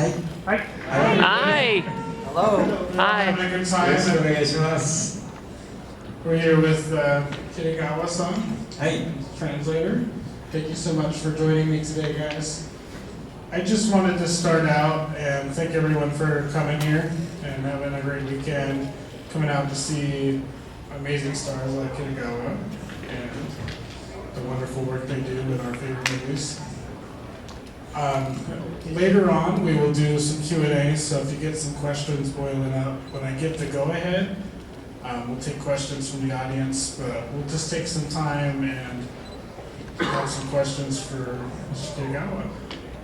はい。Hi. Hello. Hi. Having a good time. お願いします。 We're here with Kitagawa-san, はい。 translator. Thank you so much for joining me today, guys. I just wanted to start out and thank everyone for coming here and having a great weekend, coming out to see amazing stars like Kitagawa and the wonderful work they do in our favorite movies. Later on, we will do some Q&A, so if you get some questions boiling up, when I give the go-ahead, we'll take questions from the audience, but we'll just take some time and have some questions for Mr. Kitagawa.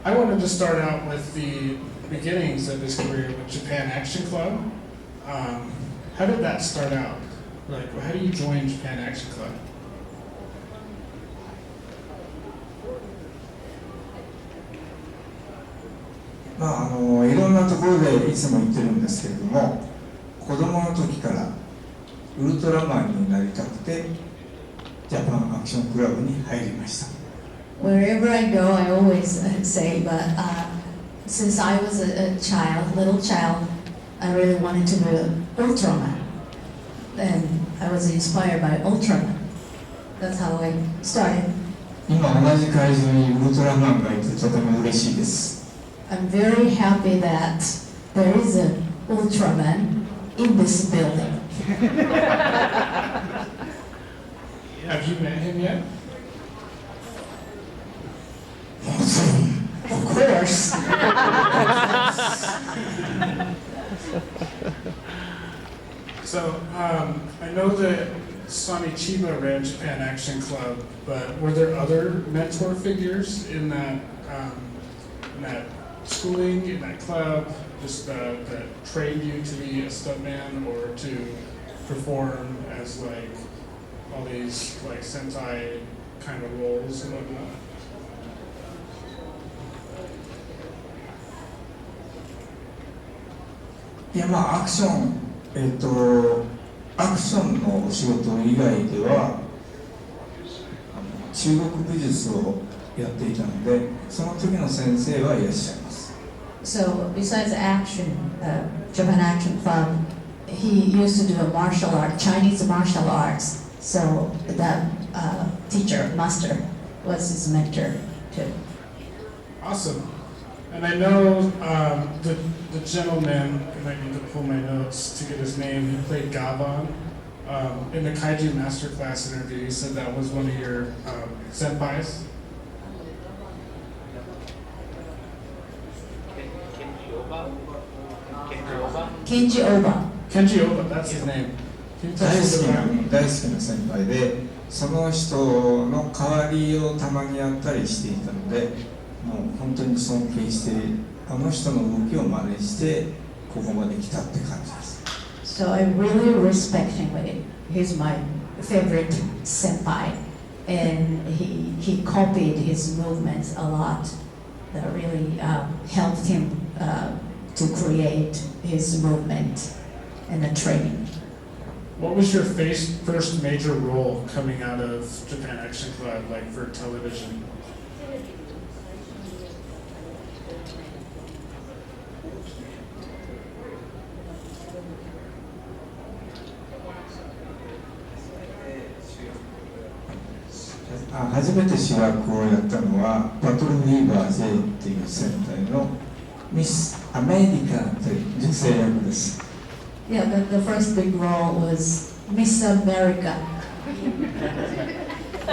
I wanted to start out with the beginnings of his career with Japan Action Club. How did that start out? Like, how do you join Japan Action Club? いろんなところでいつも言ってるんですけれども、子供の時からウルトラマンになりたくてジャパンアクションクラブに入りました。 Wherever I go, I always say, but since I was a child, little child, I really wanted to be an Ultraman. And I was inspired by Ultraman. That's how I started. 今同じ会場にウルトラマンがいてとても嬉しいです。 I'm very happy that there is an Ultraman in this building. Have you met him yet? Of course. So, I know that Sonny Chiba ran Japan Action Club, but were there other mentor figures in that schooling, in that club, just that trained you to be a stuntman or to perform as like all these like Sentai kind of roles and whatnot? いやアクションアクションのお仕事以外では中国武術をやっていたので、その時の先生はいらっしゃいます。 So besides action, Japan Action Club, he used to do a martial art, Chinese martial arts. So that teacher, master, was his mentor too. Awesome. And I know the gentleman, I might need to pull my notes to get his name, he played Gaban. In the Kaiju Masterclass interview, he said that was one of your senpais. Kenji Oba. Kenji Oba, that's his name. Can you tell 大 us 好 a き bit about な him? 大好きな先輩で、その人の代わりをたまにやったりしていたので、もう本当に尊敬して、あの人の動きを真似してここまで来たって感じです。 So I really respect him. He's my favorite senpai, and he copied his movements a lot. That really helped him to create his movement and the training. What was your first major role coming out of Japan Action Club, like for television? 初めて主役をやったのはバトルフィーバー J っていう戦隊のミス・アメリカという女性役です。 Yeah, the first big role was Miss America. バ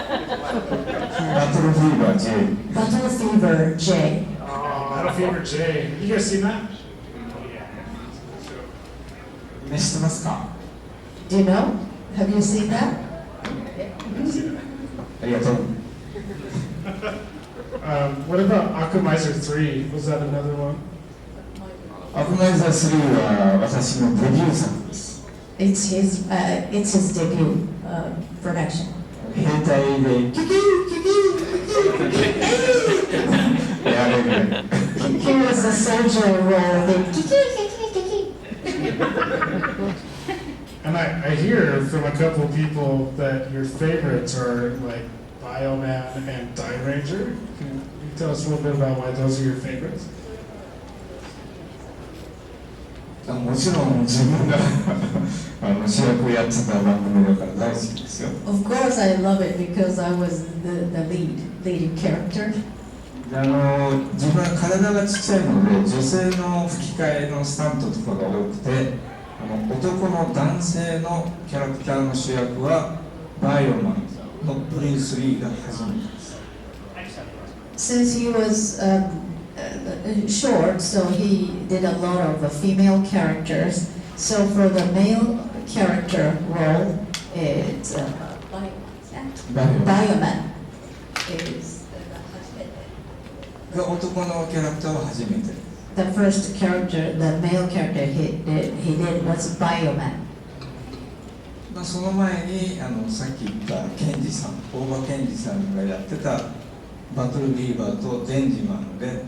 トルフィーバー J。 Battle Fever J. Battle Fever J. You guys seen that? みんな知ってますか？ Do you know? Have you seen that? ありがとう。What about Akumizer 3? Was that another one? アクマイザー3は私のデビュー作です。 It's his debut production. 兵隊でキキキキキやれる。 He was a soldier role. And I hear from a couple people that your favorites are like Bioman and Die Ranger. Can you tell us a little bit about why those are your favorites? もちろん自分が主役をやってた番組だから大好きですよ。 Of course, I love it because I was the leading character. で自分は体がちっちゃいので女性の吹き替えのスタントとかが多くて男の男性のキャラクターの主役はバイオマンのブルース・リーが初めてです。 Since he was short, so he did a lot of female characters. So for the male character role, it's Bioman. Is が男のキャラクターは初めて。 the first character, the male character he did was Bioman. その前にさっき言ったケンジさん、大場ケンジさんがやってたバトルビーバーとデンジマンで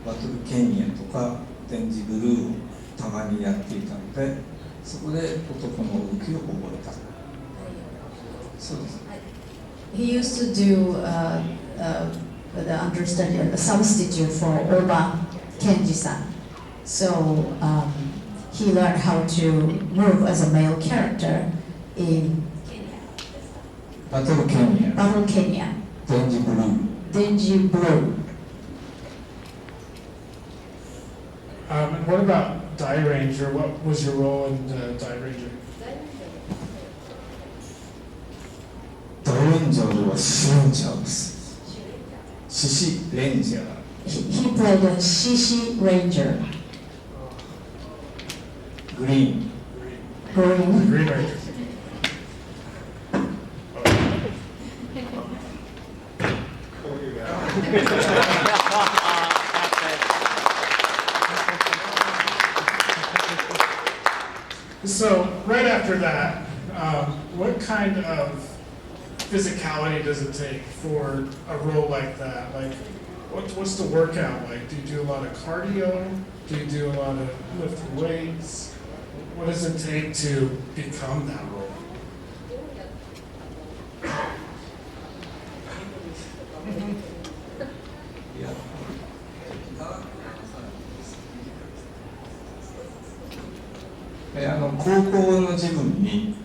バトルケニアとかデンジブルーをたまにやっていたので、そこで男の動きを覚えた。そうです。He used to do the understudy, a substitute for Oba Kenji-san. So he learned how to move as a male character in バトルケニア、 Battle Kenya, デンジブルー。 Denji Blue. And what about Dairanger? What was your role in Dairanger? ダイレンジャーでは獅子レンジャーです。獅子レンジャー。 He played a Shishi Ranger, グリーン。 Green. Green Ranger. So right after that, what kind of physicality does it take for a role like that? Like, what's the workout like? Do you do a lot of cardio? Do you do a lot of lift weights? What does it take to become that role? いや高校の自分に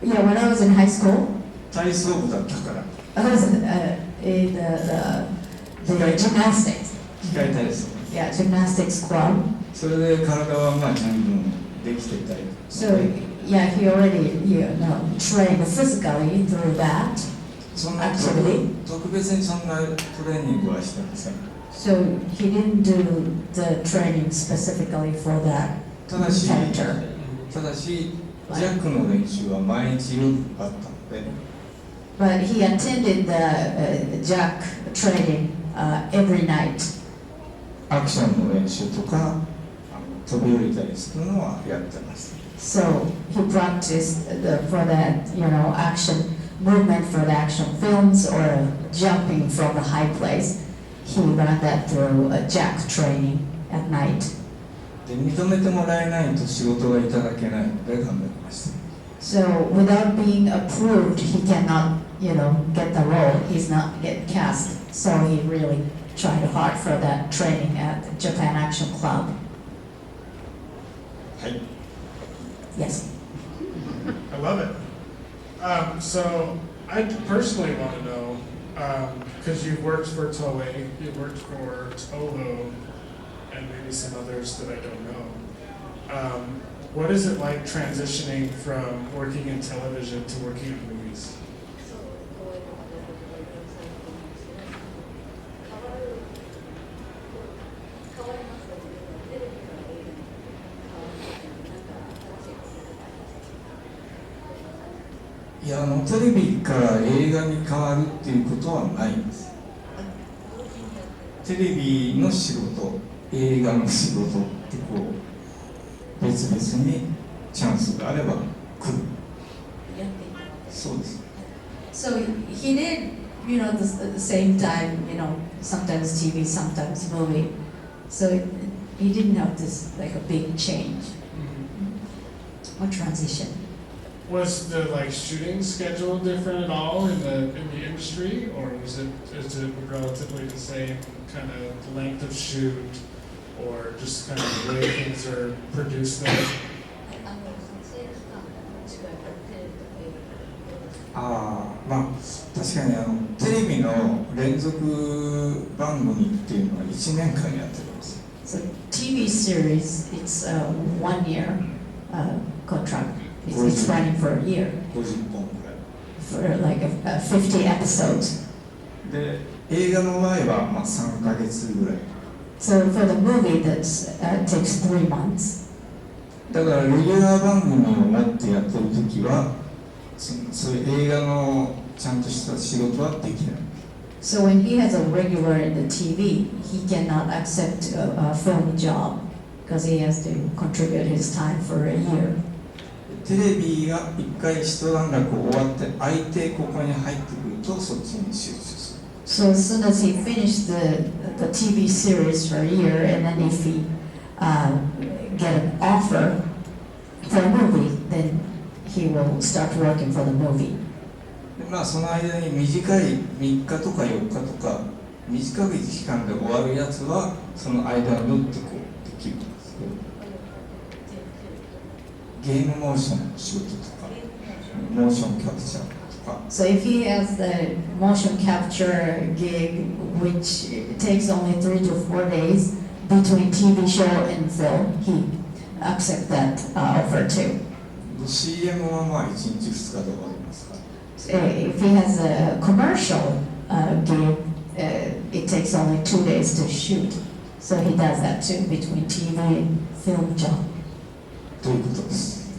Yeah, when I was in high school, 体操部だったから I was in the gymnastics. 機械体操 Yeah, gymnastics club. それで体はまあ十分できていたり So yeah, he already trained physically through that. そんな Activity. 特別にそんなトレーニングはしてません。 So he didn't do the training specifically for that ただし character. ジャックの練習は毎日夜あったので But he attended the Jack training every night. アクションの練習とか飛び降りたりするのはやってます。 So he practiced for that, action movement for the action films or jumping from a high place. He learned that through Jack training at night. で認めてもらえないと仕事がいただけないので頑張りました。 So without being approved, he cannot, get the role. He's not get cast. So he really tried hard for that training at the Japan Action Club. はい。 Yes. I love it. So I personally want to know, because you've worked for Toei, you've worked for Toho, and maybe some others that I don't know. What is it like transitioning from working in television to working in movies?いやテレビから映画に変わるっていうことはないんです。テレビの仕事、映画の仕事って別々にチャンスがあれば来る。そうです。 So he did, the same time, sometimes TV, sometimes movie. So he didn't have this like a big change or transition. Was the shooting schedule different at all in the industry, or is it relatively the same kind of length of shoot, or just kind of the way things are produced there? 撮影期間の違いがテレビと映画どうですか？まあ確かにテレビの連続番組っていうのは1年間やってるんです。 So TV series, it's a 1 year contract. It's running for a year 50本ぐらい for like 50 episodes. で映画の場合はまあ3ヶ月ぐらい So for the movie, that takes 3 months. だからレギュラー番組を持ってやってる時はそういう映画のちゃんとした仕事はできない。 So when he has a regular in the TV, he cannot accept a film job because he has to contribute his time for a year. テレビが一回一段落終わって相手ここに入ってくるとそっちに集中する。 So as soon as he finished the TV series for a year, and then if he get an offer for a movie, then he will start working for the movie. でまあその間に短い3日とか4日とか短い期間で終わるやつはその間に縫ってこうできるんですけどゲームモーションの仕事とかモーションキャプチャーとか So if he has the motion capture gig, which takes only 3 to 4 days between TV show and film, he accepts that offer too. で CM はまあ1日2日で終わりますから If he has a commercial gig, it takes only 2 days to shoot. So he does that too between TV and film job. ということです。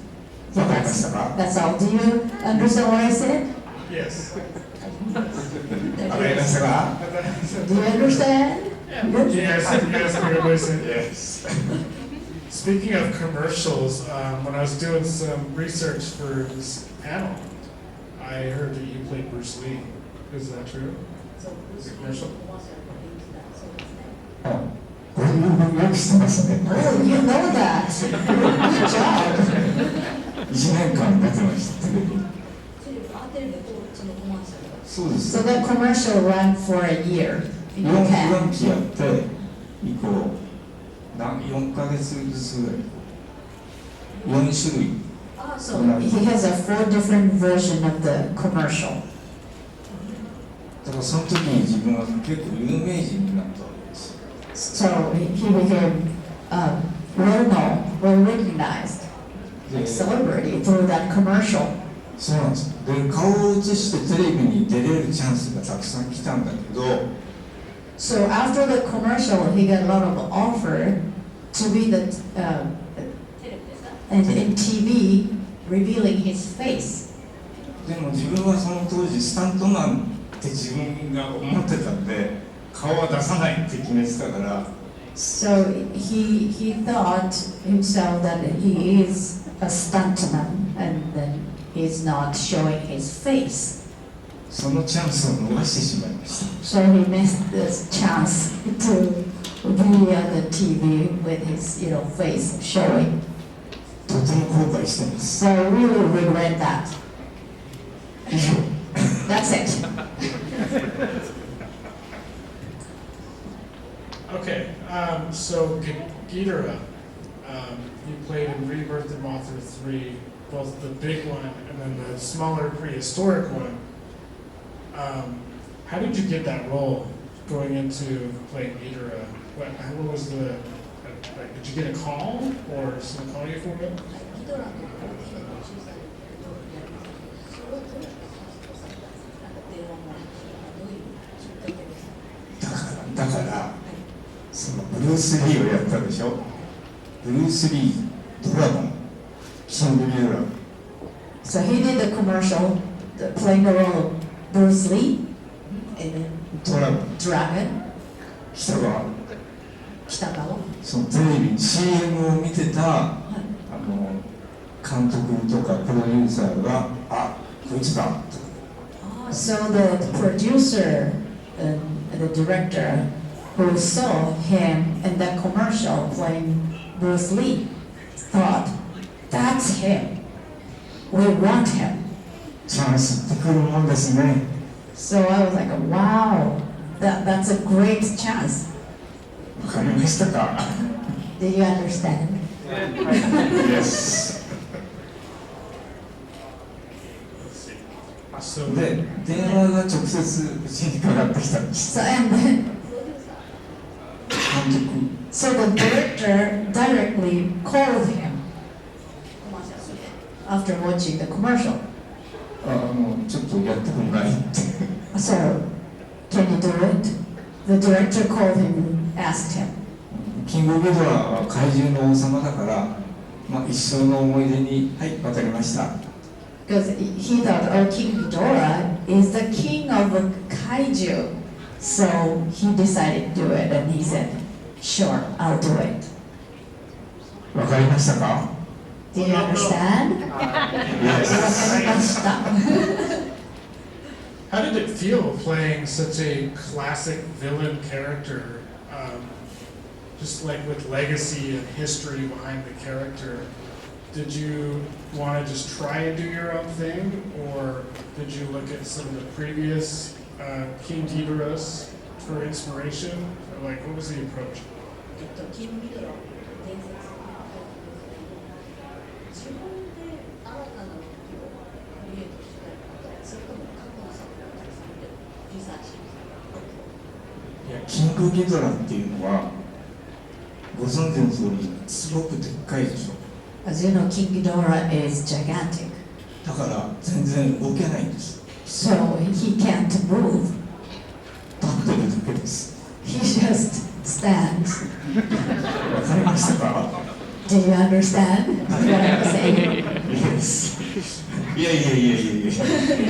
Yeah, わかりましたか？ that's all. Do you understand what I said? Yes. わかりましたか？ Do you understand? Good. Yes, everybody said Yes. Speaking of commercials, when I was doing some research for this panel, I heard that you played Bruce Lee. Is that true? そう、ブルース・リーのコマーシャルが人気だそうですね。これよくしてますね。 Oh, you know that. Good job. 1年間出てましたテレビ。テレビでそのコマーシャルが。そうです So that commercial ran for a year in Japan. 4期やって以降4ヶ月ずつぐらい4種類 So he has a 4 different version of the commercial. だからその時に自分は結構有名人になったわけですよ So he became well known, well recognized で celebrity through that commercial. そうなんですで顔を映してテレビに出れるチャンスがたくさん来たんだけど So after the commercial, he got a lot of offer to be the テレビですか？ in TV revealing his face. でも自分はその当時スタントマンって自分が思ってたんで顔は出さないって決めてたから So he thought himself that he is a stuntman and then he's not showing his face. そのチャンスを逃してしまいました So he missed this chance to be on the TV with his, face showing. とても後悔してます So I really regret that. 以上 That's it. Okay, so Ghidorah, you played in Rebirth of Mothra 3, both the big one and then the smaller prehistoric one. How did you get that role going into playing Ghidorah? What was the, did you get a call or did someone call you for it? ギドラの大きな小さいところにありますけど、それをどうやってされたんですか？電話もどういうきっかけですか？だからそのブルース・リーをやったでしょブルース・リードラゴンキング・ギドラ So he did the commercial, playing the role of Bruce Lee in ドラゴン Dragon, 北川 Kitagawa. そのテレビ CM を見てた監督とかプロデューサーがあこいつだと So the producer and the director who saw him in that commercial playing Bruce Lee thought, that's him. We want him. チャンスってくるもんですね So I was like, wow, that's a great chance. わかりましたか？ Did you understand? Yes. Let's see. So で、電話が直接うちにかかってきたんです。 So and then, 監督 so the director directly called him コマーシャルで after watching the commercial. ちょっとやってくんないって So, can you do it? The director called him and asked him. キングギドラは怪獣の王様だから、一生の思い出に、はい、わかりました。 Because he thought, oh, King Ghidorah is the king of kaiju. So he decided to do it and he said, sure, I'll do it. わかりましたか？ Do you understand? Yes. how did it feel playing such a classic villain character? Just like with legacy and history behind the character. Did you want to just try and do your own thing, or did you look at some of the previous King Ghidorahs for inspiration? Or like, what was the approach? キングギドラ伝説の自分で新たな武器をクリエイトしたいのか、それとも過去の作品をたくさんでリサーチいや、キングギドラっていうのは、ご存知の通り、すごくでっかいでしょ。 As you know, King Ghidorah is gigantic. だから全然動けないんです。 So he can't move. 立ってるだけです。 He just stands. わかりましたか？ Do you understand what I'm saying? Yes. いやいやいやいやいや。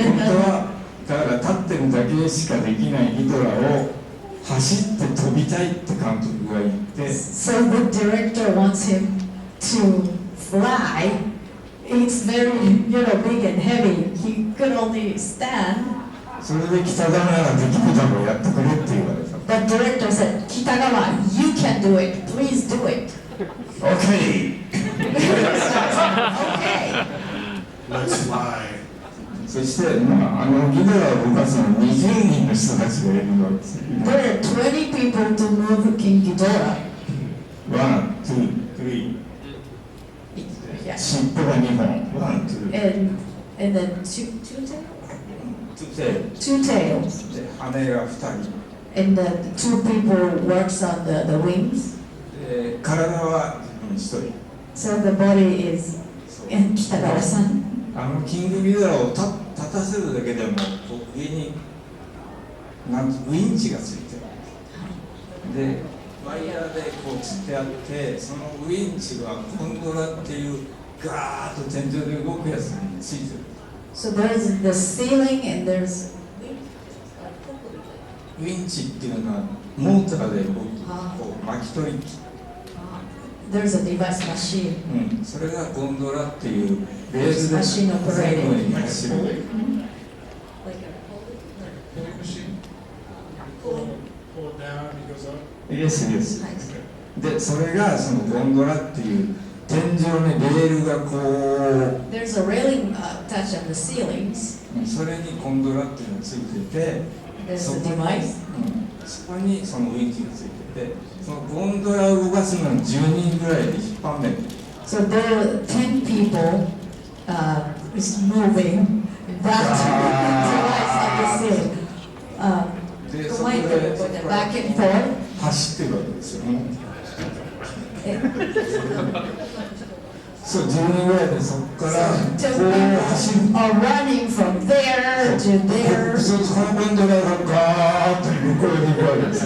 本当はだから立ってるだけしかできないギドラを走って飛びたいって監督が言って。 So the director wants him to fly. It's very, big and heavy. He could only stand. それで北川ができるだろうやってくれって言われた。 The director said, Kitagawa, you can do it. Please do it. OK! Okay. Let's fly. そして、ギドラを動かすのに20人の人たちがいるのです。 There are 20 people to move King Ghidorah. 1、2、3。 Yeah. 尻尾が2本。1、2。 And then two tails? で、 Two tails. 羽が2人。 And the two people works on the wings. で、体は自分1人。 So the body is in Kitagawa-san. キングギドラを立たせるだけでも上にウインチがついてる。で、ワイヤーでこうつってあって、そのウインチがゴンドラっていうガーッと天井で動くやつについてる。 So there's the ceiling and there's ウインチっていうのはモーターで動くこう巻き取り機。 there's a device machine. それがゴンドラっていうレールでMachine operated. 前後に走る。 like a Pulling machine? Pull it down, it goes up. Yes, yes. で、それがそのゴンドラっていう天井にレールがこう There's a railing attached on the ceilings. それにゴンドラっていうのがついてて There's そ a こに device. そこにそのウインチがついててそのゴンドラを動かすのに10人ぐらいで引っ張んねる So there are 10 people is moving that device on the ceiling. でそこで Back and forth. 走ってるわけですよね Eh, そう10人ぐらいでそこから 10こう people 走る are running from there to there. そうこのゴンドラがガーッと向こうに行くわけです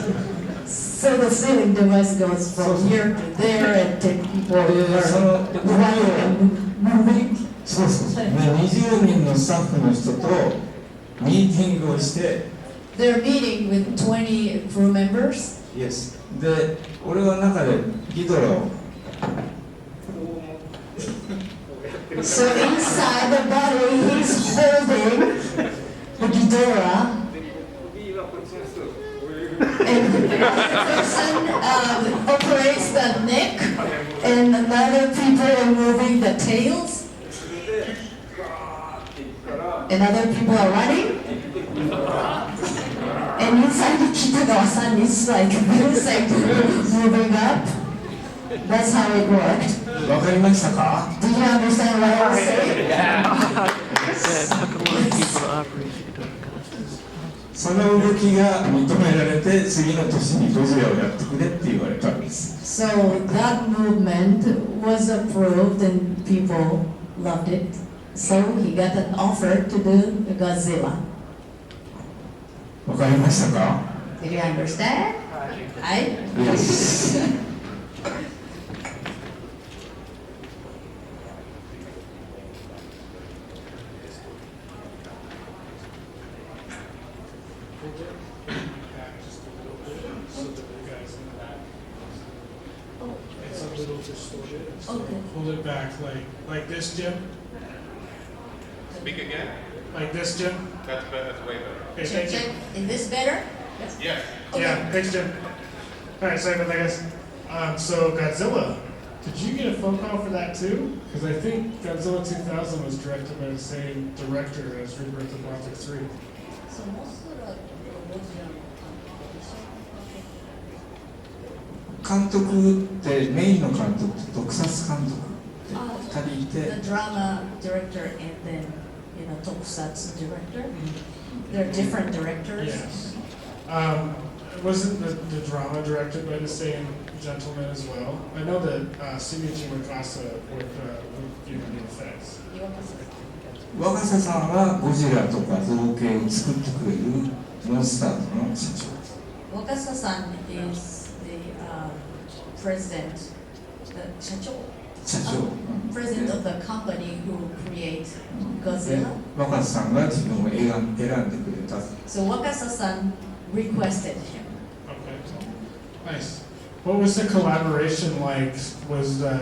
So the ceiling device goes from here to there and 10 people are running and moving. そうそうそう、ね、20人のスタッフの人とミーティングをして They're meeting with 20 crew members. Yes で、俺は中でギドラを So inside the body, he's holding the Ghidorah. And the person operates the neck, and another people are moving the tails, and other people are running. And inside Kitagawa-san is like this, like moving up. That's how it worked. わかりましたか？ Do you understand what I was saying? Yeah, it took a lot of people to operate Kitagawa's. その動きが認められて次の年にゴジラをやってくれって言われたんです。 So that movement was approved and people loved it. So he got an offer to do Godzilla. わかりましたか？ Did you understand? I Yes. Hold it back just a little bit so that the guys in the back. Oh, It's a little distorted. So Okay. hold it back like this, Jim. Speak again? Like this, Jim. That's better. That's way better. Okay, check, thank you. check. Is this better? Yes. Okay. Yeah, thanks, Jim. All right, sorry about that, guys. So Godzilla, did you get a phone call for that too? Because I think Godzilla 2000 was directed by the same director as Rebirth of Monster 3. そう、モスラとゴジラの監督ってメインの監督と特撮監督って2人いて The drama director and then, tokusatsu director. They're different directors. Yes. Wasn't the drama directed by the same gentleman as well? I know that Shinichi Wakasa worked with human effects. 岩田さん。若狭さんはゴジラとか造形を作ってくれるモンスターズの社長。 Wakasa-san is the president, the 社長社長。 president of the company who create で Godzilla. 若狭さんが自分を選んでくれた。 So Wakasa-san requested him. Okay. Nice. What was the collaboration like?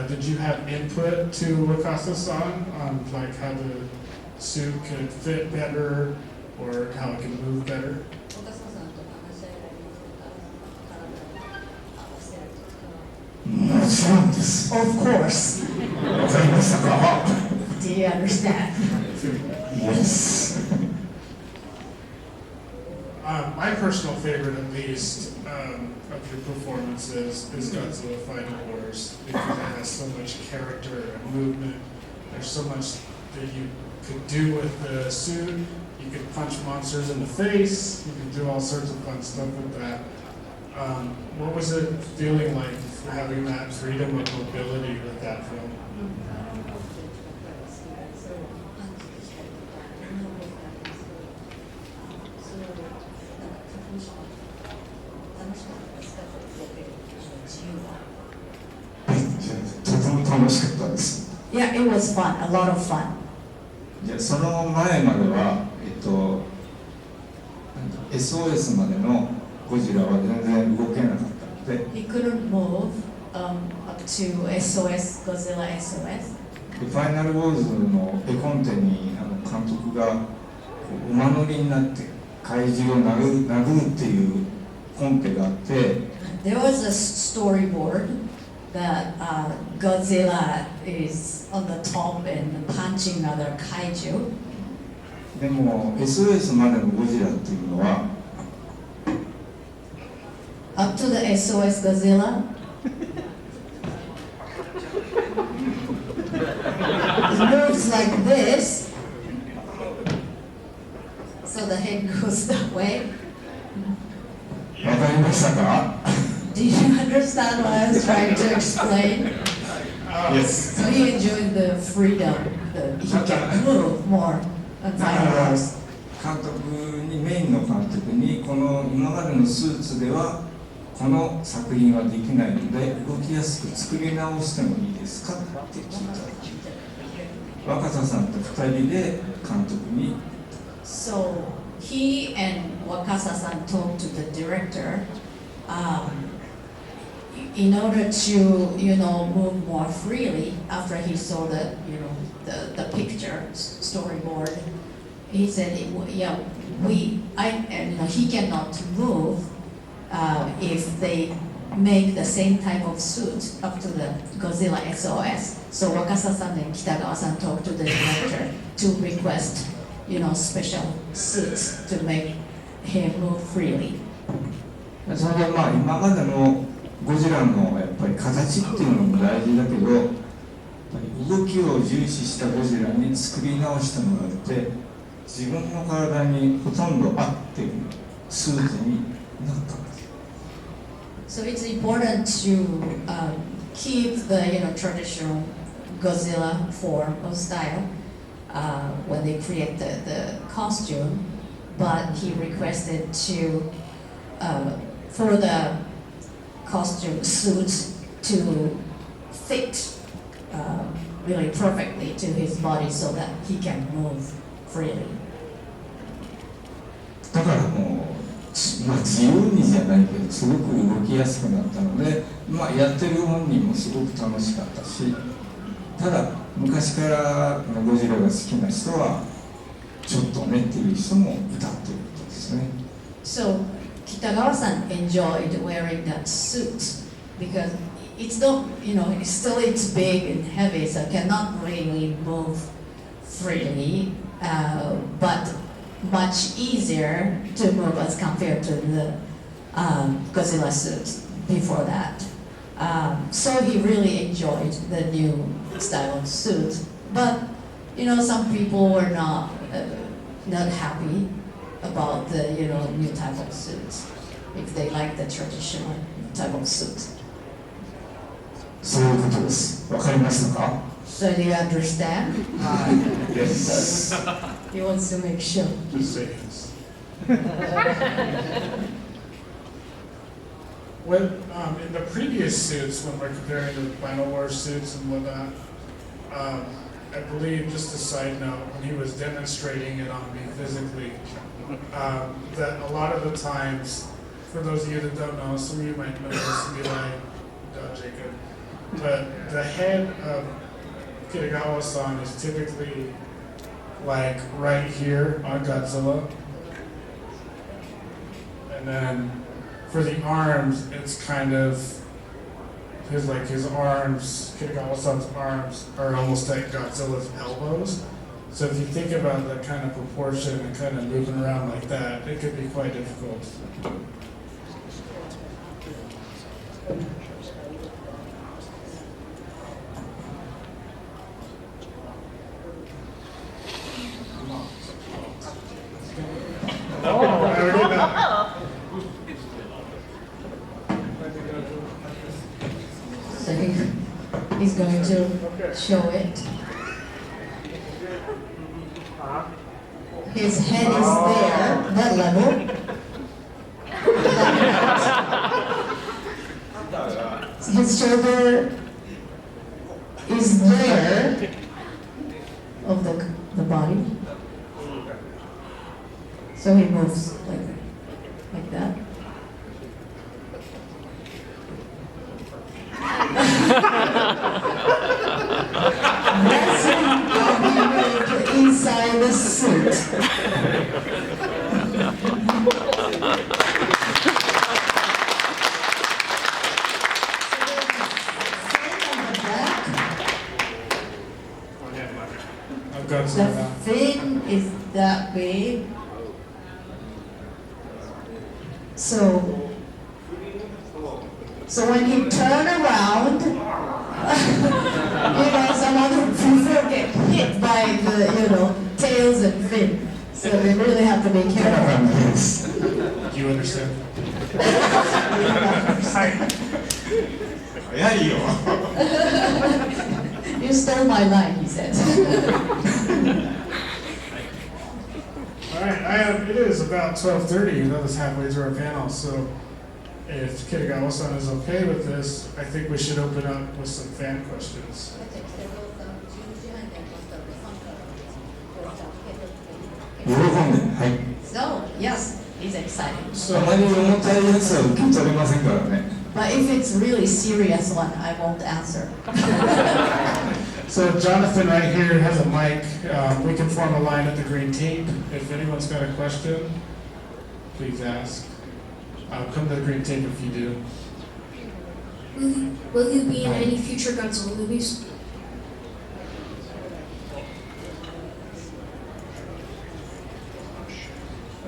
Did you have input to Wakasa-san on like how the suit could fit better or how it could move better? 若狭さんと話し合いがありますか？体を合わせるとか。もちろんです。 Of course. わかりましたか？ Do you understand? Yes. My personal favorite, at least, of your performances is Godzilla Final Wars because it has so much character and movement. There's so much that you could do with the suit. You could punch monsters in the face. You could do all sorts of fun stuff with that. What was it feeling like for having that freedom of mobility with that film? とても楽しかったです。 Yeah, it was fun, a lot of fun. でその前までは、SOS までのゴジラは全然動けなかったので、 He couldn't move up to SOS, Godzilla SOS. ファイナルウォーズの絵コンテに監督がこう馬乗りになって怪獣を殴るっていうコンテがあって、 There was a storyboard that Godzilla is on the top and punching other kaiju. でも SOS までのゴジラっていうのは Up to the SOS Godzilla, it moves like this. So the head goes that way. わかりましたか？ Do you understand what I was trying to explain? Yes. So he enjoyed the freedom that he can move more on Final Wars. 監督にメインの監督にこの今までのスーツではこの作品はできないので動きやすく作り直してもいいですかって聞いた。若狭さんと2人で監督に So he and Wakasa-san talked to the director in order to, move more freely after he saw the picture storyboard. He said, he cannot move if they make the same type of suit up to the Godzilla SOS. So Wakasa-san and Kitagawa-san talked to the director to request, special suits to make him move freely. それはまあ今までのゴジラのやっぱり形っていうのも大事だけど、やっぱり動きを重視したゴジラに作り直してもらって自分の体にほとんど合っているスーツになったんです。 So it's important to keep the traditional Godzilla form or style when they create the costume, but he requested to for the costume suit to fit really perfectly to his body so that he can move freely. だからもう、まあ、自由にじゃないけどすごく動きやすくなったので、まあ、やってる本人もすごく楽しかったし、ただ昔からゴジラが好きな人はちょっとねっていう人もいたっていうことですね。 So Kitagawa-san enjoyed wearing that suit because it's not, it's big and heavy, so cannot really move freely, but much easier to move as compared to the Godzilla suit before that. So he really enjoyed the new style of suit, but some people were not happy about the new type of suit if they like the traditional type of suit. そういうことです。わかりましたか？ So do you understand? Yes. He wants to make sure. Just say yes. When in the previous suits, when we're comparing the Final War suits and whatnot, I believe, just a side note, when he was demonstrating it on me physically, that a lot of the times, for those of you that don't know, some of you might know this and be like, Jacob, but the head of Kitagawa-san is typically like right here on Godzilla. And then for the arms, it's kind of his arms, Kitagawa-san's arms are almost like Godzilla's elbows. So if you think about that kind of proportion and kind of moving around like that, it could be quite difficult. Oh, I already know. So he's going to show it. His head is there, that level. His shoulder is there of the body. So he moves like that. That's how he moved inside the suit. I've got The some now. fin is that big. So when he turn around, some other people get hit by the, tails and fin. So they really have to be careful. Do you understand? 早いよ。 You stole my line, he said. All right, it is about 12:30. That was halfway through our panel, so if Kitagawa-san is okay with this, I think we should open up with some fan questions. 喜んで、はい。 So, yes, he's excited. あまり重たいやつは受け取れませんからね。 But if it's really serious one, I won't answer. So Jonathan right here has a mic. We can form a line at the green tape. If anyone's got a question, please ask. Come to the green tape if you do. Will you be in any future Godzilla movies?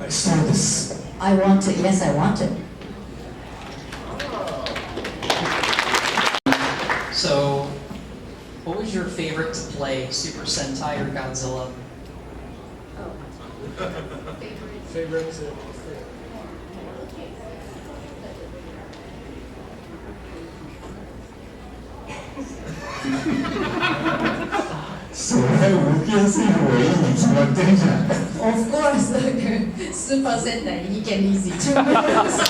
そうです。I want to. Yes, I want to. So, what was your favorite to play, Super Sentai or Godzilla? Favorite? それは動きやすい方がいいに決まってるじゃん。 Of course, Super Sentai, he can easy too. そうです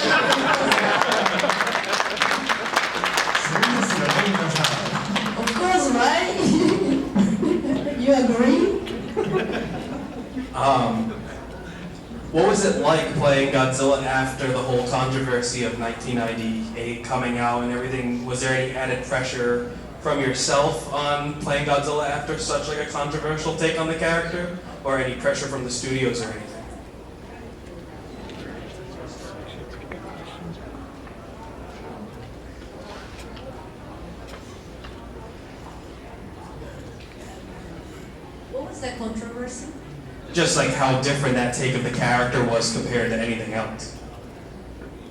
よね、皆さん。 Of course, right? You agree? What was it like playing Godzilla after the whole controversy of 1998 coming out and everything? Was there any added pressure from yourself on playing Godzilla after such like a controversial take on the character, or any pressure from the studios or anything? What was that controversy? Just like how different that take of the character was compared to anything else.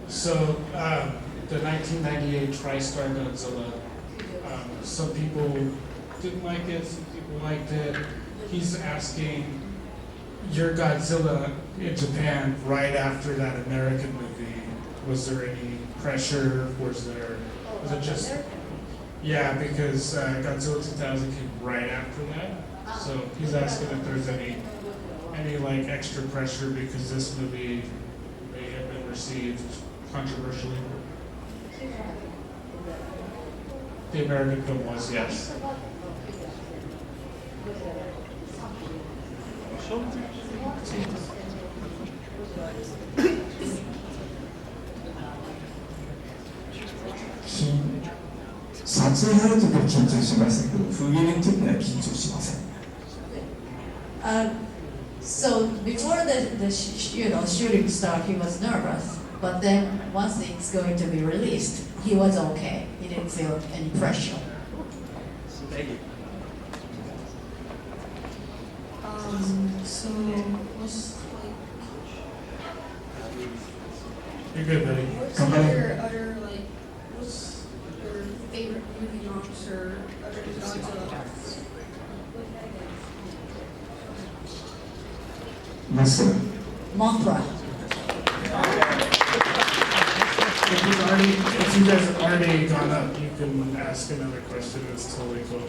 So, the 1998 TriStar Godzilla, some people didn't like it, some people liked it. He's asking, your Godzilla in Japan right after that American movie, was there any pressure? Was it just... Yeah, because Godzilla 2000 came right after that. So he's asking if there's any like extra pressure because this movie may have been received controversially. The American film was, yes.撮影やるときは緊張しましたけど、風切りのときには緊張しません。 So before the shooting start, he was nervous. But then once it's going to be released, he was okay. He didn't feel any pressure. Thank you. So was like, You're good, buddy. what's Okay. your other like, what's your favorite movie monster other than Godzilla? マスター Mothra. If you guys have already gone up, you can ask another question. It's totally cool.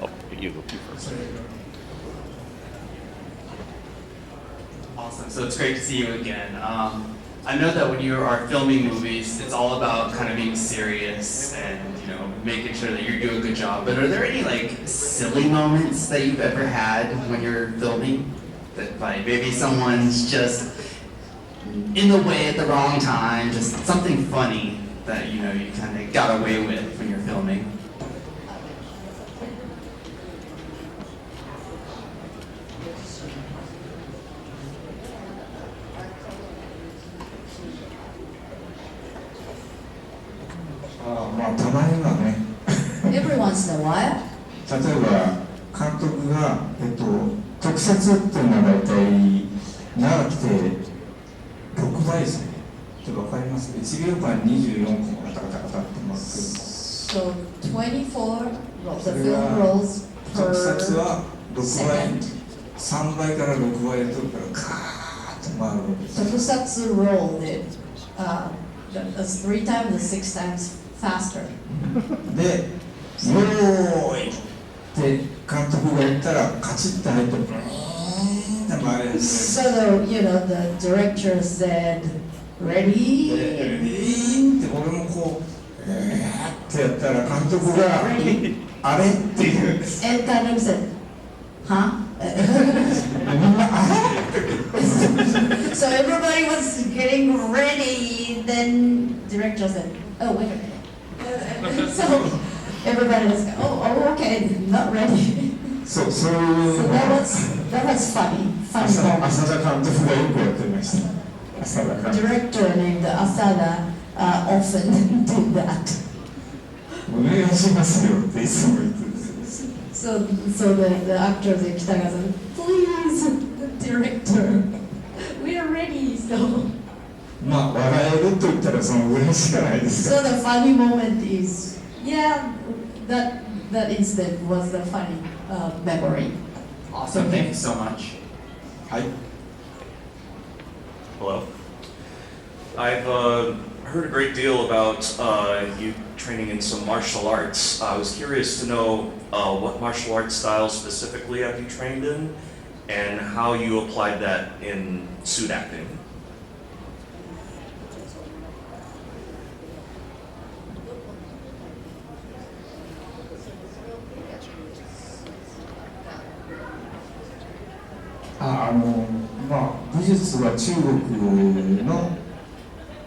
Oh, you go first. So you go. Awesome. So it's great to see you again. I know that when you are filming movies, it's all about kind of being serious and making sure that you're doing a good job. But are there any like silly moments that you've ever had when you're filming? That like maybe someone's just in the way at the wrong time, just something funny that you kind of got away with when you're filming. Ah, まあたまにはね。 Every once in a while. 例えば監督が、特撮っていうのは大体長くて6倍速って分かりますか？ 1秒間24個もガタガタガタってますけど、 So 24 the film rolls 特撮 per は6倍 second. 3倍から6倍で撮るからカーッと回るわけです。 Tokusatsu rolled it as 3 times or 6 times faster. で、よーいって監督が言ったらカチッと入ってブーンって回るんですね。 So the director said, で ready? レディーンって俺もこうってやったら監督があれって言うんです。 And Kanam said, huh? みんなあれ So everybody was getting ready. Then director said, oh, wait a minute. So everybody was, oh, okay, not ready. そういう So の that was funny 浅 moment. 田監督がよくやってました。浅田監督。 Director named Asada often did that. お願いしますよっていつも言ってるんですよ。 So the actors in Kitagawa said, please, director, we are ready. So, まあ笑えると言ったらそのぐらいしかないですが so the funny moment is, yeah, that incident was the funny memory. Awesome. Thank you so much. はい Hello. I've heard a great deal about you training in some martial arts. I was curious to know what martial arts styles specifically have you trained in, and how you applied that in suit acting.あまあ武術は中国の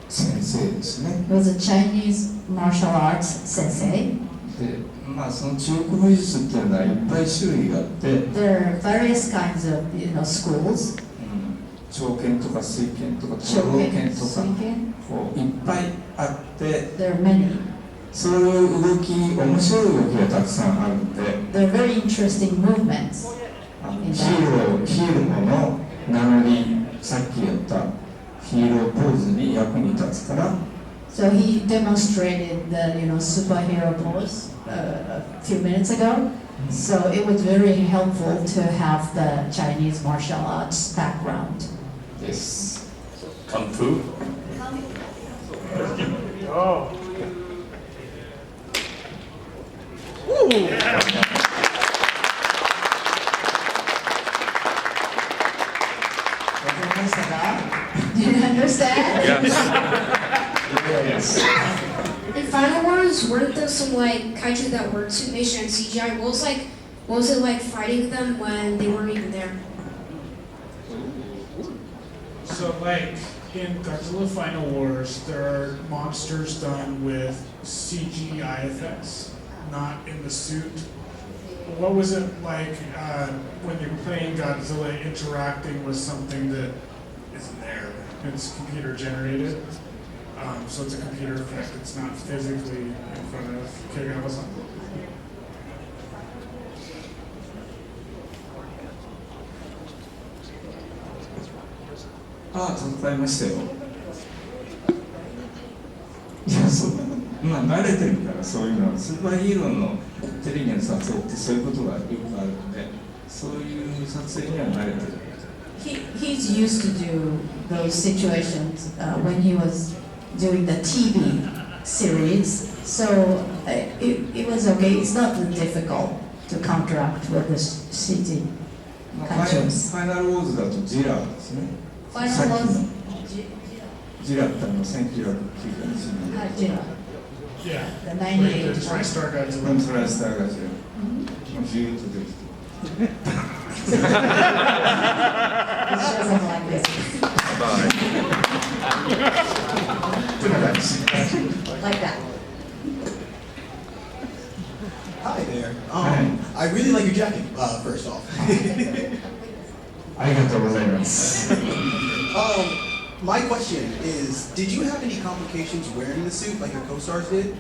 先生ですね He was a Chinese martial arts sensei. でまあその中国武術っていうのはいっぱい種類があって、There are various kinds of, schools. 長剣とか水剣とか長老剣とか Shoken, こういっぱいあって there are many. そういう動き面白い動きがたくさんあるんで There are very interesting movements. ヒーローの名乗りさっきやったヒーローポーズに役に立つから So he demonstrated the, superhero pose a few minutes ago. So it was very helpful to have the Chinese martial arts background. です Kung Fu? Oh. Do you understand? Yes. In Final Wars, weren't there some like kaiju that were suitmation and CGI? What was it like fighting them when they weren't even there? So like in Godzilla Final Wars, there are monsters done with CGI effects, not in the suit. What was it like when you're playing Godzilla interacting with something that isn't there? It's computer generated, so it's a computer effect. It's not physically in front of Kitagawa-san. ああ戦いましたよいやそんなまあ慣れてるからそういうのはスーパーヒーローのテレビの撮影ってそういうことがよくあるのでそういう撮影には慣れてる He's used to do those situations when he was doing the TV series. So it was okay. It's not difficult to counteract with the CG まあフ cartoons. ァイナルウォーズだとジラーですね Final さっきの was ジラって1991年 Hajira, Yeah. the Like 98 the one. TriStar コン Godzilla. トラスターがジラもうビューッと出てきて It shows him like this, こんな感じ like that. Hi there. Hi. I really like your jacket, first off. ありがとうございます My question is, did you have any complications wearing the suit like your co-stars did?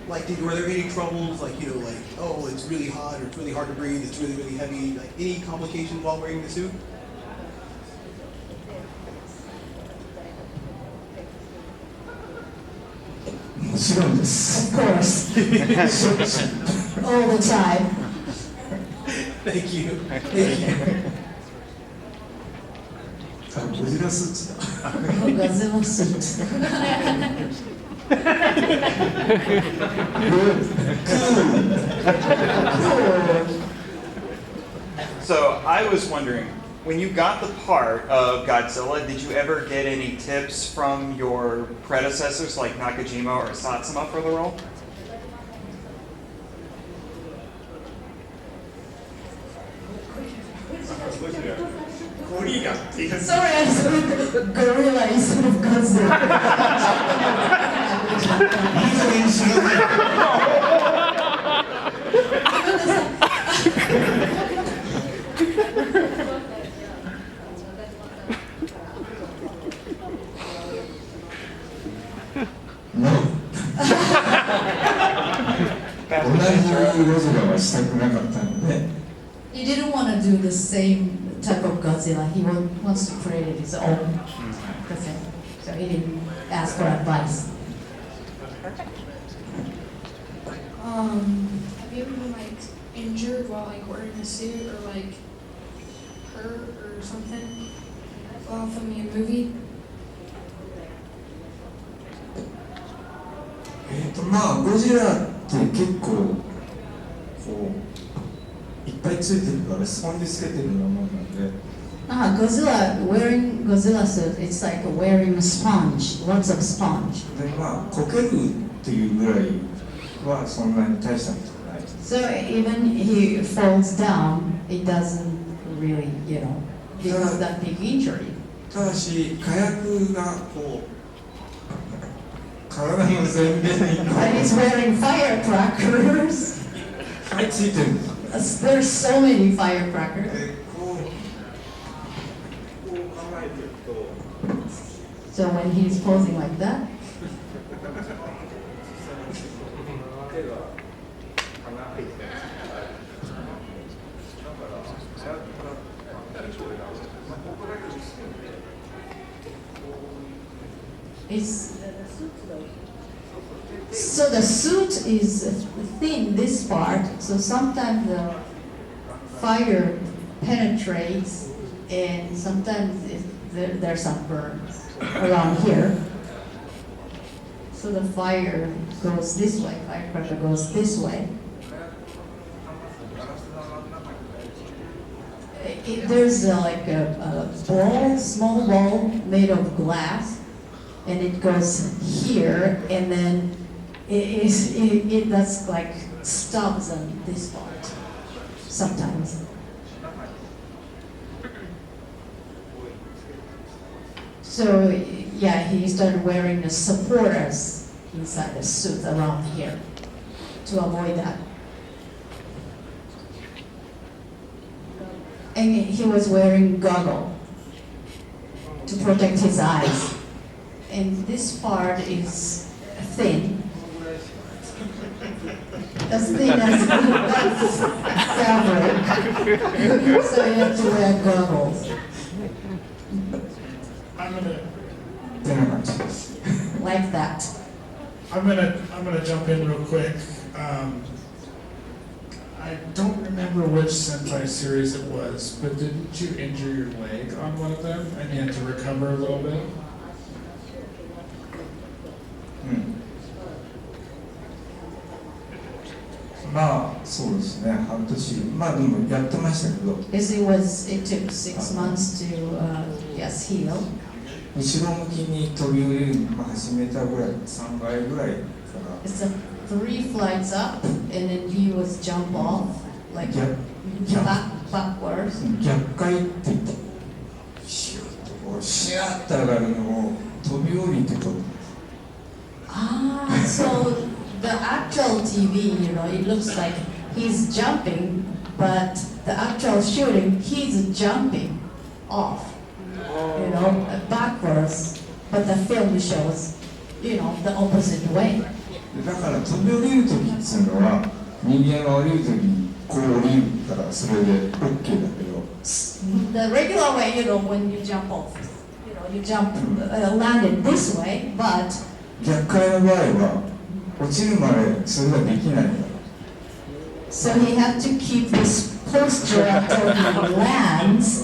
Like, were there any troubles, like, oh, it's really hot, or it's really hard to breathe, it's really, really heavy, like, any complications while wearing the suit? もちろんです Of course, all the time. Thank you. Thank you. あゴジラスーツだ Godzilla suit. So I was wondering, when you got the part of Godzilla, did you ever get any tips from your predecessors like Nakajima or Satsuma for the role? Sorry, I said gorilla instead of Godzilla. No 同じゴジラはしたくなかったので you didn't want to do the same type of Godzilla. He wants to create his own thing. So he didn't ask for advice. Have you ever been like injured while like wearing a suit or like hurt or something while filming a movie? まあゴジラって結構こういっぱいついてるからスポンジつけてるようなもんなんで。Wearing Godzilla suit, it's like wearing a sponge, lots of sponge. でまあこけるっていうぐらいはそんなに大したことない。So even he falls down, it doesn't really, it's that big injury. ただし火薬がこう体の全面に And he's wearing firecrackers. はいついてる。There's so many firecrackers. でこう構えてると。So when he's posing like that, 手が離れて。 So the suit is thin, this part, so sometimes the fire penetrates and sometimes there's some burns around here. So the fire goes this way, firecracker goes this way. There's like a ball, small ball made of glass, and it goes here, and then it does like stubs on this part sometimes. So yeah, he started wearing the supporters inside the suit around here to avoid that. And he was wearing goggle to protect his eyes. And this part is thin. As thin as fabric. So you have to wear goggles. I'm gonna, Like that. I'm gonna jump in real quick. I don't remember which Sentai series it was, but didn't you injure your leg on one of them and you had to recover a little bit? まあそうですね、半年まあでもやってましたけど。It took 6 months to heal. 後ろ向きに飛び降りるのを始めたぐらい、3回ぐらいから。It's 3 flights up, and then he was jump off like backwards. 逆回って言って、シュッとこうシュッと上がるのを飛び降りて飛ぶ。So the actual TV, it looks like he's jumping, but the actual shooting, he's jumping off, backwards. But the film shows, the opposite way. だから飛び降りるときっていうのは人間が降りるときにこう降りるからそれで OK だけど。The regular way, when you jump off, you jump landed this way, but 逆回の場合は落ちるまでそれができないから。So he had to keep this posture until he lands.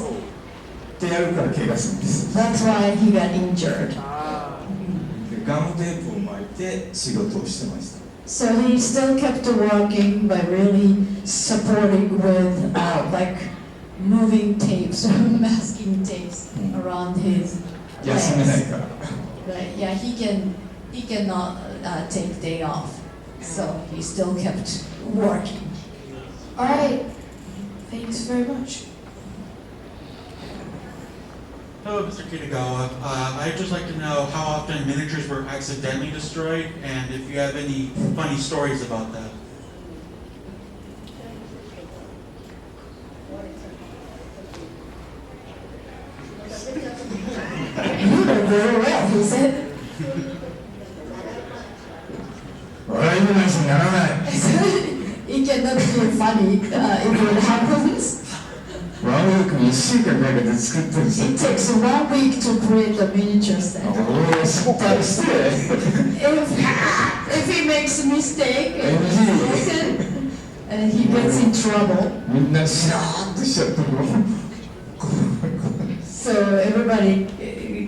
ってやるから怪我するんです。That's why he got injured. でガムテープを巻いて仕事をしてました。So he still kept working by really supporting with like moving tapes or masking tapes around his 休めない legs. から。 But yeah, he cannot take day off, so he still kept working. All right. Thanks very much. Hello, Mr. Kitagawa. I'd just like to know how often miniatures were accidentally destroyed, and if you have any funny stories about that. You did very well, he said. 笑い話にならない。 It cannot be funny if it happens. ワンウィーク1週間かけて作ってるんですよ。 It takes 1 week to create a miniature set. おお、失敗して If he makes a mistake and he gets in trouble, みんなシラーっとしちゃってもう so everybody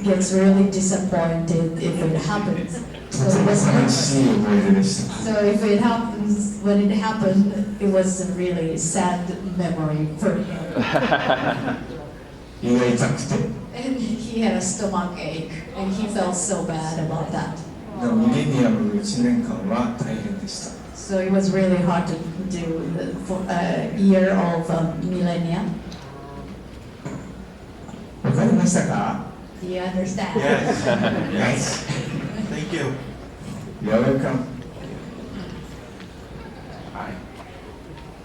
gets really disappointed if it happens. とても悲しい思い出でした。 So if it happens, when it happened, it was a really sad memory for him. 胃が痛くて。 And he had a stomach ache, and he felt so bad about that. でもミレニアムの1年間は大変でした。 So it was really hard to do for a year of millennium. わかりましたか？ Do you understand? Yes. Thank you. You're welcome. Hi.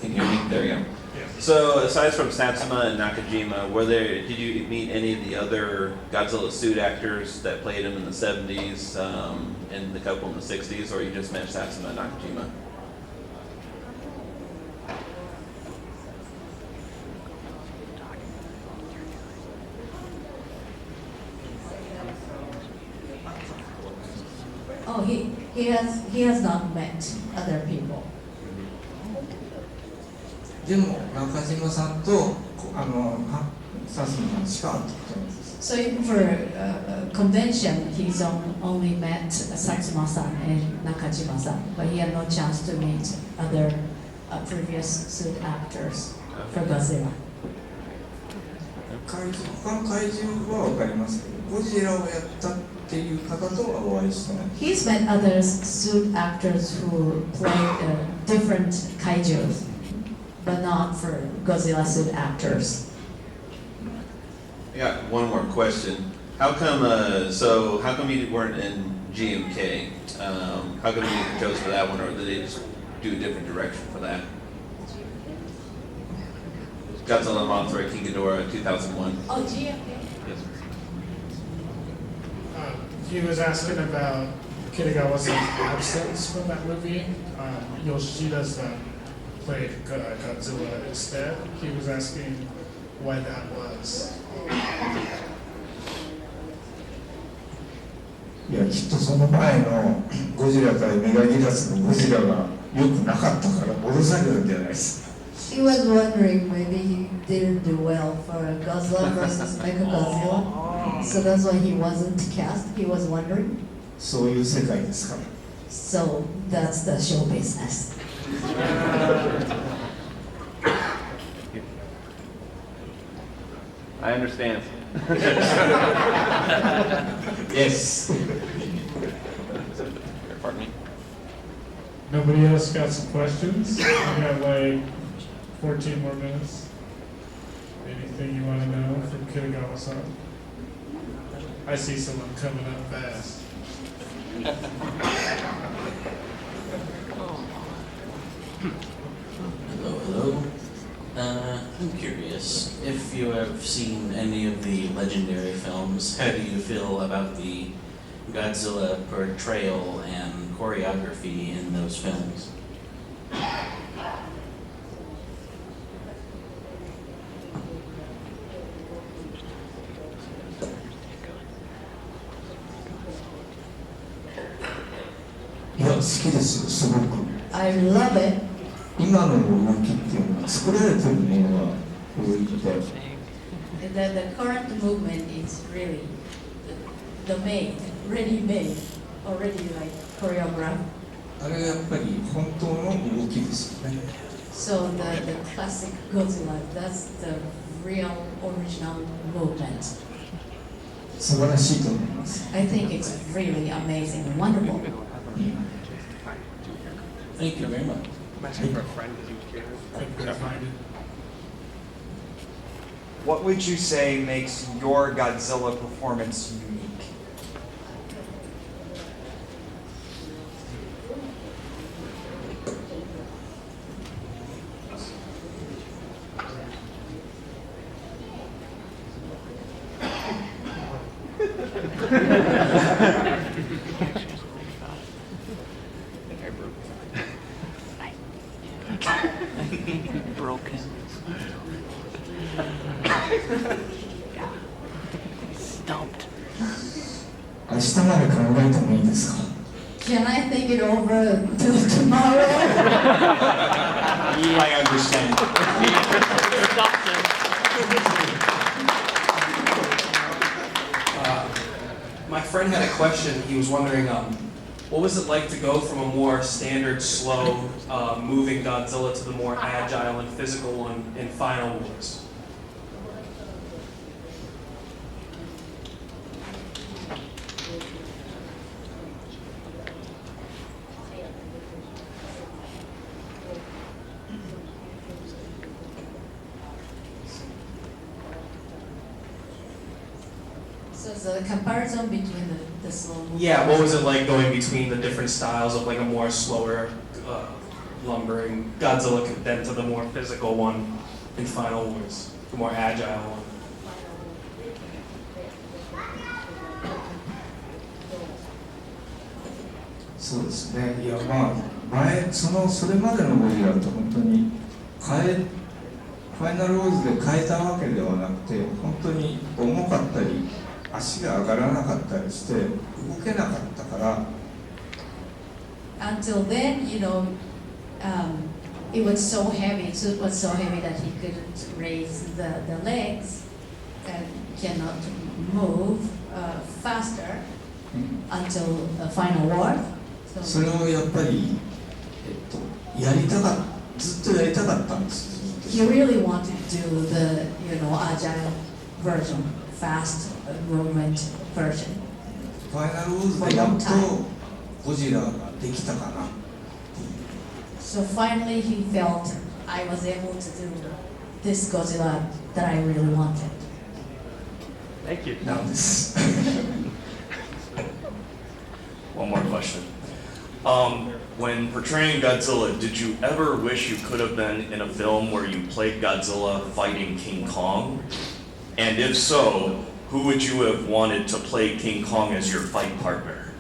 Can you hear me? There we go. So, aside from Satsuma and Nakajima, did you meet any of the other Godzilla suit actors that played him in the 70s and the couple in the 60s, or you just met Satsuma and Nakajima? Oh, he has not met other people. でも中島さんとサスマさんしか会ったことないです。 So even for a convention, he's only met Satsuma-san and Nakajima-san, but he had no chance to meet other previous suit actors for Godzilla. 他の怪獣は分かりますけど、ゴジラをやったっていう方とはお会いしてない。 He's met other suit actors who played different kaijus, but not for Godzilla suit actors. I got one more question. How come you weren't in GMK? How come you chose for that one, or did they just do a different direction for that? Godzilla Mothra King Ghidorah 2001. Oh, GMK. Yes. He was asking about Kitagawa's absence from that movie. Yoshida's played Godzilla instead. He was asking why that was. いや、きっとその前のゴジラ対メガギラスのゴジラが良くなかったから戻されたんじゃないですか。 He was wondering maybe he didn't do well for Godzilla versus Mechagodzilla, so that's why he wasn't cast. He was wondering. そういう世界ですから。 So that's the show business. I understand. Yes. Pardon me. Nobody else got some questions? We got like 14 more minutes. Anything you want to know from Kitagawa-san? I see someone coming up fast. Hello. I'm curious, if you have seen any of the legendary films, how do you feel about the Godzilla portrayal and choreography in those films? I love it. 今の動きっていうのは作られてるものが多いので。The current movement is really the made, ready-made, already like choreographed. あれがやっぱり本当の動きですよね。So the classic Godzilla, that's the real original movement. 素晴らしいと思います。 I think it's really amazing and wonderful. Thank you very much. What would you say makes your Godzilla performance unique? Broken. Stumped. 明日まで考えてもいいですか？ Can I think it over till tomorrow? I understand. My friend had a question. He was wondering, what was it like to go from a more standard, slow, moving Godzilla to the more agile and physical one in Final Wars? So the comparison between the slow movement. Yeah, what was it like going between the different styles of like a more slower, lumbering Godzilla then to the more physical one in Final Wars, the more agile one?そうですね。いやまあそれまでのゴジラと本当にファイナルウォーズで変えたわけではなくて、本当に重かったり足が上がらなかったりして動けなかったから。Until then, it was so heavy. Suit was so heavy that he couldn't raise the legs and cannot move faster until the final war. それをやっぱりずっとやりたかったんです。He really wanted to do the agile version, fast movement version. ファイナルウォーズでやっとゴジラができたかな。So finally he felt I was able to do this Godzilla that I really wanted. Thank you. なんです。One more question. When portraying Godzilla, did you ever wish you could have been in a film where you played Godzilla fighting King Kong? And if so, who would you have wanted to play King Kong as your fight partner?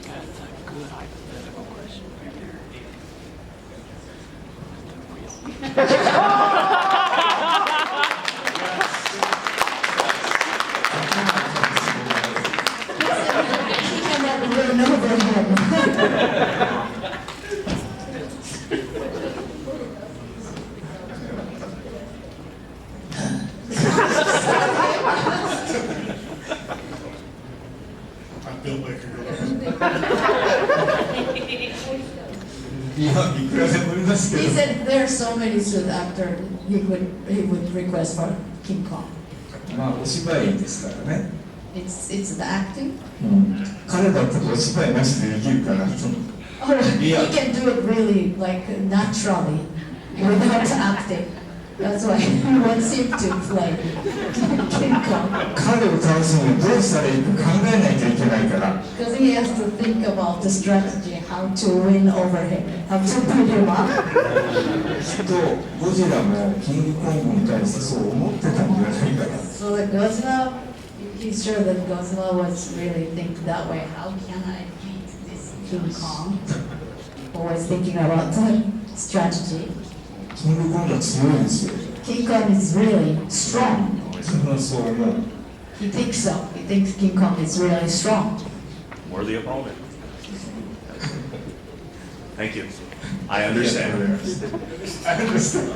That's a good hypothetical question right there. I feel like a girl. いくらでもいますけ He ど。 said there are so many suit actors he would request for King Kong. まあお芝居ですからね。It's the acting. 彼だったらお芝居なしでできるから。 Oh, he can do it really like naturally without acting. That's why he wants him to play King Kong. 彼を倒すにはどうしたらいいか考えないといけないから。 Because he has to think about the strategy, how to win over him, how to beat him up. きっとゴジラもキングコングに対してそう思ってたんじゃないかな。 So the Godzilla, he's sure that Godzilla was really thinking that way. How can I beat this King Kong? Always thinking about the strategy. キングコングは強いですよ。 King Kong is really strong. 自分はそう思う。 He thinks so. He thinks King Kong is really strong. Worthy opponent. Thank you. I understand. I understand.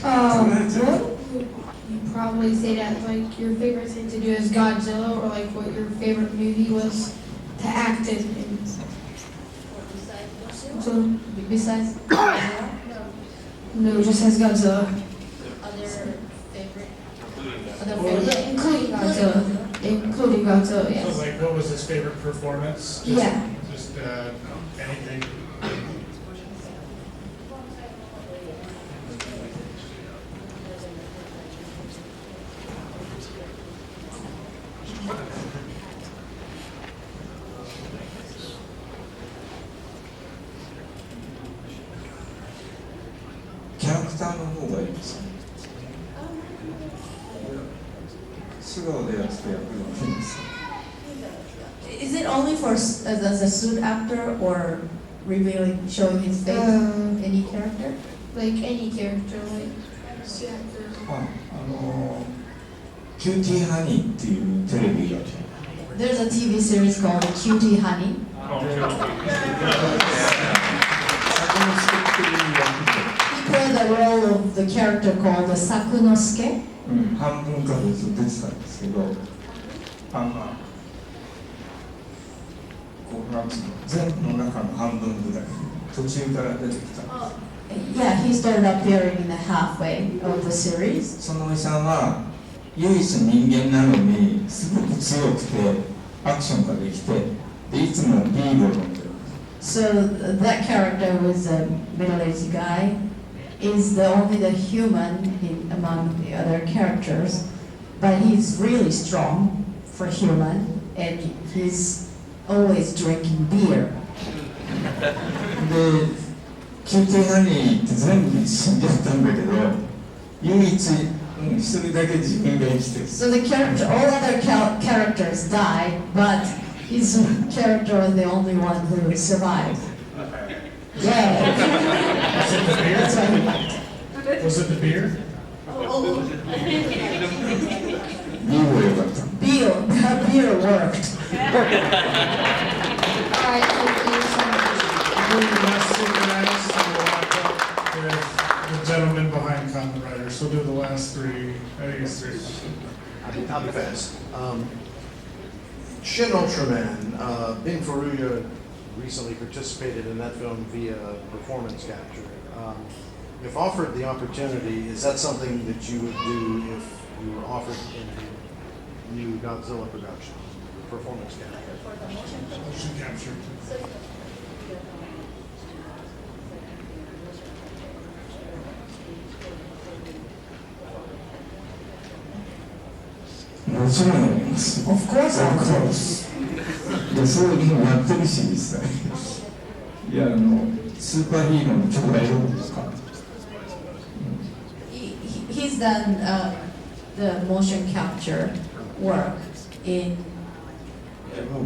What would you probably say that like your favorite thing to do is Godzilla, or like what your favorite movie was to act in? So Besides no, just as Godzilla. other favorite, Yeah, including Godzilla. Including Godzilla, So yes. like, what was his favorite performance? Yeah. Just anything. Character の方がいいですね。素顔でやって役がいいんですか。 Is it only for as a suit actor or revealing, showing his face? Any character? Like any character, like. キューティーハニーっていうテレビが There's a TV series called Cutie Honey. He played the role of the character called Sakunosuke. 半分かずつ出てたんですけど、こうなんつうの全部の中の半分ぐらい途中から出てきた。Yeah, he started appearing in the halfway of the series. そのおじさんは唯一人間なのにすごく強くてアクションができてでいつもビールを飲んでる。So that character was a middle-aged guy. Is only the human among the other characters, but he's really strong for human, and he's always drinking beer. で、キューティーハニーって全部死んじゃったんだけど、唯一一人だけ自分が生きてる。So the character, all other characters died, but his character was the only one who survived. Yeah. That's what he meant. Was it the beer? Beer worked. Alright, thank you so much. Doing the last two guys, so we'll wrap up with the gentleman behind Kamen Rider. So we'll do the last three. I think it's three. I'll be fast. Shin Ultraman, Bin Furuya recently participated in that film via performance capture. If offered the opportunity, is that something that you would do if you were offered in a new Godzilla production? Performance capture. Motion capture. もちろんやります。Of course, of course. で、そういうのやってるし、実際。いや、スーパーヒーローの兄弟ロボとか。He's done the motion capture work in.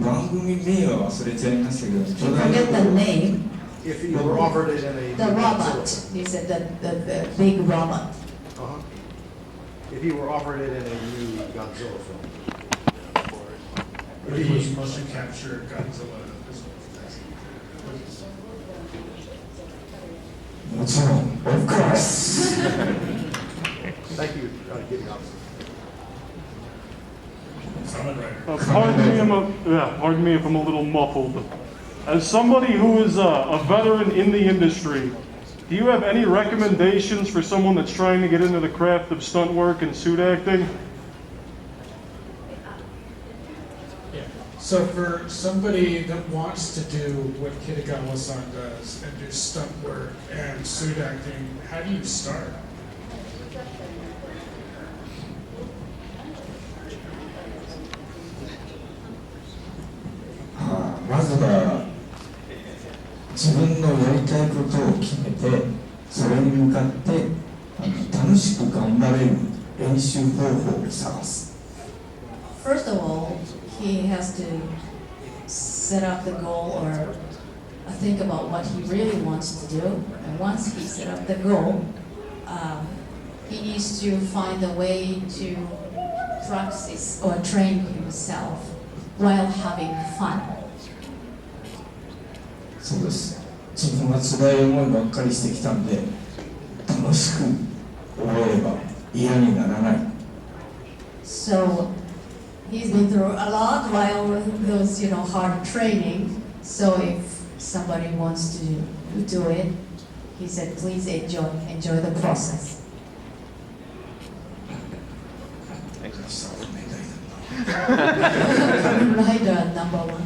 番組名は忘れちゃいましたけど、 Forget the name. If you were offered it in a The new robot. Godzilla. He said the big robot. Uh-huh. If you were offered it in a new Godzilla film. But he was motion capture Godzilla. もちろん、of course. Thank you, getting up. Pardon me if I'm a little muffled. As somebody who is a veteran in the industry, do you have any recommendations for someone that's trying to get into the craft of stunt work and suit acting? So for somebody that wants to do what Kitagawa-san does and do stunt work and suit acting, how do you start? まずは自分のやりたいことを決めてそれに向かって楽しく頑張れる練習方法を探す。 First of all, he has to set up the goal or think about what he really wants to do. And once he set up the goal, he needs to find a way to practice or train himself while having fun. そうです。自分が辛い思いばっかりしてきたんで、楽しく覚えれば嫌にならない。 So he's been through a lot while those, hard training. So if somebody wants to do it, he said, please enjoy the process. Rider number one.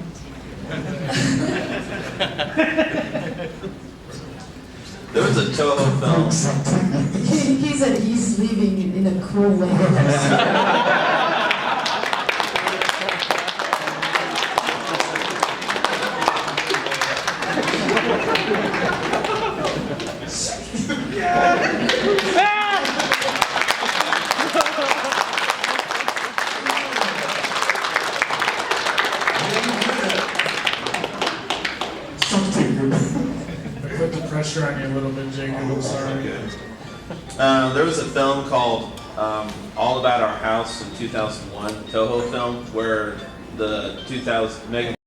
There was a Toho film. He said he's living in a cool way. Put the pressure on you a little bit, Jacob. I'm sorry. There was a film called All About Our House in 2001, Toho film, where the 2000 Megan